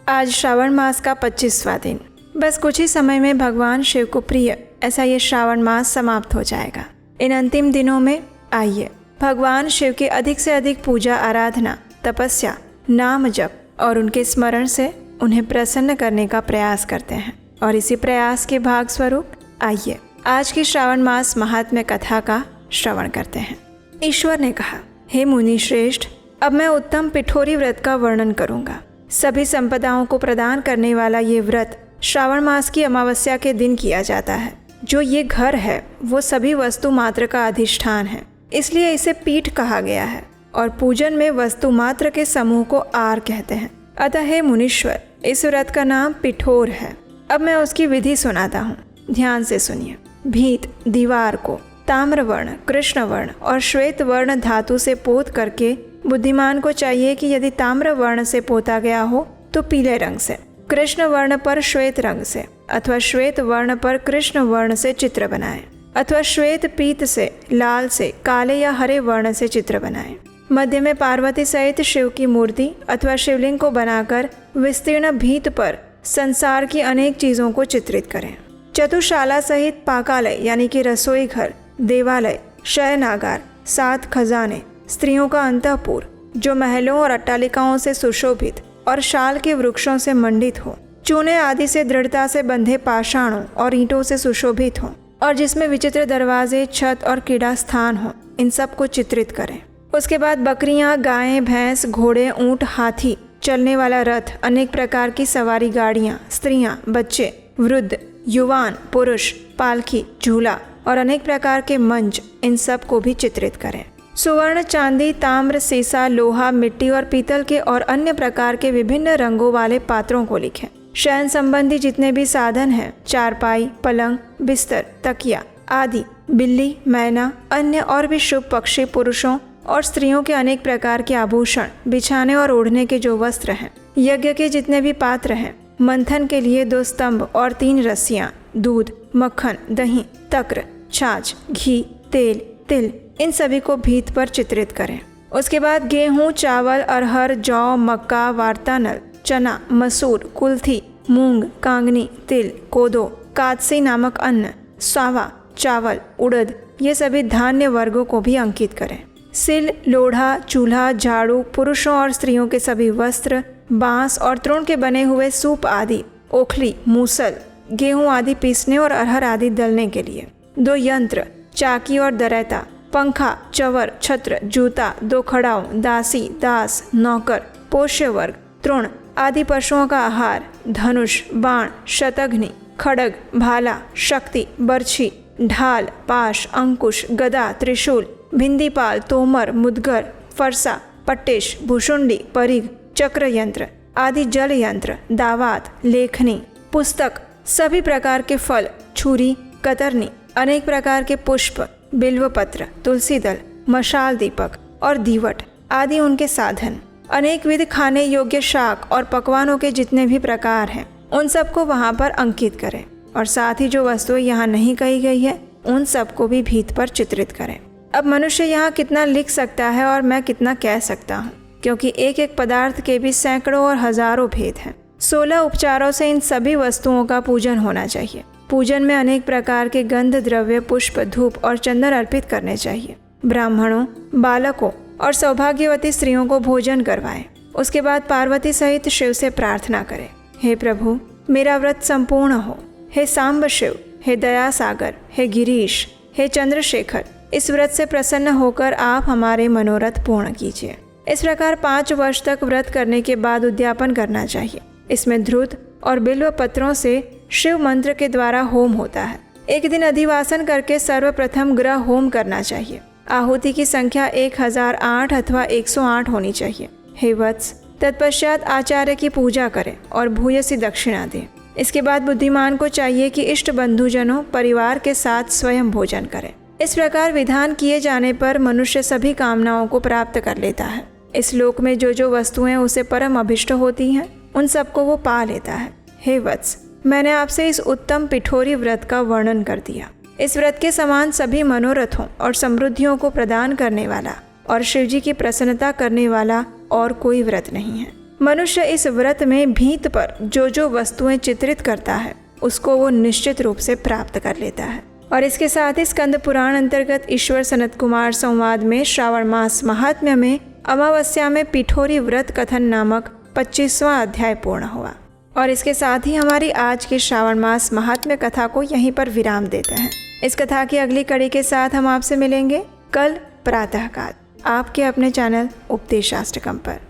आज श्रावण मास का 25वां दिन। बस कुछ ही समय में भगवान शिव को प्रिय ऐसा ये श्रावण मास समाप्त हो जाएगा। इन अंतिम दिनों में आइए भगवान शिव की अधिक से अधिक पूजा आराधना, तपस्या, नाम जप और उनके स्मरण से उन्हें प्रसन्न करने का प्रयास करते हैं। और इसी प्रयास के भाग स्वरूप आइए आज की श्रावण मास महात्म्य कथा का श्रवण करते हैं। ईश्वर ने कहा, हे मुनि श्रेष्ठ, अब मैं उत्तम पिठोरी व्रत का वर्णन करूंगा। सभी संपदाओं को प्रदान करने वाला ये व्रत श्रावण मास की अमावस्या के दिन किया जाता है। जो ये घर है वो सभी वस्तु मात्र का अधिष्ठान है, इसलिए इसे पीठ कहा गया है और पूजन में वस्तु मात्र के समूह को आर कहते हैं। अतः हे मुनीश्वर, इस व्रत का नाम पिठोर है। अब मैं उसकी विधि सुनाता हूँ, ध्यान से सुनिए। भीत दीवार को ताम्र वर्ण, कृष्ण वर्ण और श्वेत वर्ण धातु से पोत करके बुद्धिमान को चाहिए कि यदि ताम्र वर्ण से पोता गया हो तो पीले रंग से, कृष्ण वर्ण पर श्वेत रंग से अथवा श्वेत वर्ण पर कृष्ण वर्ण से चित्र बनाए अथवा श्वेत पीत से, लाल से, काले या हरे वर्ण से चित्र बनाए। मध्य में पार्वती सहित शिव की मूर्ति अथवा शिवलिंग को बनाकर विस्तीर्ण भीत पर संसार की अनेक चीजों को चित्रित करें। चतुशाला सहित पाकालय यानी कि रसोई घर, देवालय, शयनागार, 7 खजाने, स्त्रियों का अंतःपुर जो महलों और अट्टालिकाओं से सुशोभित और शाल के वृक्षों से मंडित हो, चूने आदि से दृढ़ता से बंधे पाषाणों और ईंटों से सुशोभित हो और जिसमें विचित्र दरवाजे, छत और क्रीड़ा स्थान हो, इन सब को चित्रित करें। उसके बाद बकरियां, गायें, भैंस, घोड़े, ऊंट, हाथी, चलने वाला रथ, अनेक प्रकार की सवारी गाड़ियां, स्त्रियां, बच्चे, वृद्ध, युवान, पुरुष, पालकी, झूला और अनेक प्रकार के मंच, इन सब को भी चित्रित करें। सुवर्ण, चांदी, ताम्र, सीसा, लोहा, मिट्टी और पीतल के और अन्य प्रकार के विभिन्न रंगों वाले पात्रों को लिखें। शयन संबंधी जितने भी साधन हैं, चारपाई, पलंग, बिस्तर, तकिया आदि, बिल्ली, मैना, अन्य और भी शुभ पक्षी, पुरुषों और स्त्रियों के अनेक प्रकार के आभूषण, बिछाने और ओढ़ने के जो वस्त्र हैं, यज्ञ के जितने भी पात्र हैं, मंथन के लिए 2 स्तंभ और 3 रस्सियां, दूध, मक्खन, दही, तक्र, छाछ, घी, तेल, तिल, इन सभी को भीत पर चित्रित करें। उसके बाद गेहूं, चावल, अरहर, जौ, मक्का, वार्तानल, चना, मसूर, कुल्थी, मूंग, कांगनी, तिल, कोदो, कादसी नामक अन्न, सावा, चावल, उड़द, ये सभी धान्य वर्गों को भी अंकित करें। सिल, लोढ़ा, चूल्हा, झाड़ू, पुरुषों और स्त्रियों के सभी वस्त्र, बांस और तृण के बने हुए सूप आदि, ओखली, मूसल, गेहूं आदि पीसने और अरहर आदि दलने के लिए, 2 यंत्र, चाकी और दरैता, पंखा, चवर, छत्र, जूता, 2 खड़ाऊ, दासी, दास, नौकर, पोष्य वर्ग, तृण आदि पशुओं का आहार, धनुष, बाण, शतघ्नि, खड्ग, भाला, शक्ति, बर्छी, ढाल, पाश, अंकुश, गदा, त्रिशूल, भिंदीपाल, तोमर, मुदगर, फरसा, पट्टिश, भुषुंडी, परिघ, चक्र यंत्र आदि, जल यंत्र, दावात, लेखनी, पुस्तक, सभी प्रकार के फल, छुरी, कतरनी, अनेक प्रकार के पुष्प, बिल्वपत्र, तुलसी दल, मशाल दीपक और दीवट आदि उनके साधन, अनेक विध खाने योग्य शाक और पकवानों के जितने भी प्रकार हैं, उन सबको वहाँ पर अंकित करें और साथ ही जो वस्तुएं यहाँ नहीं कही गई है उन सबको भी भीत पर चित्रित करें। अब मनुष्य यहाँ कितना लिख सकता है और मैं कितना कह सकता हूँ, क्योंकि एक एक पदार्थ के भी सैकड़ों और हजारों भेद हैं। 16 उपचारों से इन सभी वस्तुओं का पूजन होना चाहिए। पूजन में अनेक प्रकार के गंध द्रव्य, पुष्प, धूप और चंदन अर्पित करने चाहिए। ब्राह्मणों, बालकों और सौभाग्यवती स्त्रियों को भोजन करवाएं। उसके बाद पार्वती सहित शिव से प्रार्थना करें, हे प्रभु, मेरा व्रत संपूर्ण हो। हे सांब शिव, हे दया सागर, हे गिरीश, हे चंद्रशेखर, इस व्रत से प्रसन्न होकर आप हमारे मनोरथ पूर्ण कीजिए। इस प्रकार 5 वर्ष तक व्रत करने के बाद उद्यापन करना चाहिए। इसमें ध्रुत और बिल्व पत्रों से शिव मंत्र के द्वारा होम होता है। एक दिन अधिवासन करके सर्वप्रथम ग्रह होम करना चाहिए। आहुति की संख्या 1008 अथवा 108 होनी चाहिए। हे वत्स, तत्पश्चात आचार्य की पूजा करें और भूयसी दक्षिणा दें। इसके बाद बुद्धिमान को चाहिए कि इष्ट बंधुजनों, परिवार के साथ स्वयं भोजन करें। इस प्रकार विधान किए जाने पर मनुष्य सभी कामनाओं को प्राप्त कर लेता है। इस लोक में जो जो वस्तुएं उसे परम अभिष्ट होती हैं, उन सबको वो पा लेता है। हे वत्स, मैंने आपसे इस उत्तम पिठोरी व्रत का वर्णन कर दिया। इस व्रत के समान सभी मनोरथों और समृद्धियों को प्रदान करने वाला और शिवजी की प्रसन्नता करने वाला और कोई व्रत नहीं है। मनुष्य इस व्रत में भीत पर जो जो वस्तुएं चित्रित करता है उसको वो निश्चित रूप से प्राप्त कर लेता है। और इसके साथ ही स्कंद पुराण अंतर्गत ईश्वर सनत कुमार संवाद में श्रावण मास महात्म्य में अमावस्या में पिठोरी व्रत कथन नामक 25वां अध्याय पूर्ण हुआ। और इसके साथ ही हमारी आज की श्रावण मास महात्म्य कथा को यहीं पर विराम देते हैं। इस कथा की अगली कड़ी के साथ हम आपसे मिलेंगे कल प्रातःकाल आपके अपने चैनल उपदेशाष्टकम पर।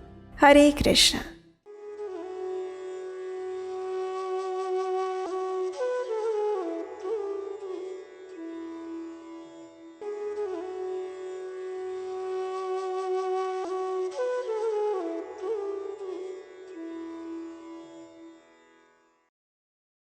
हरे कृष्ण।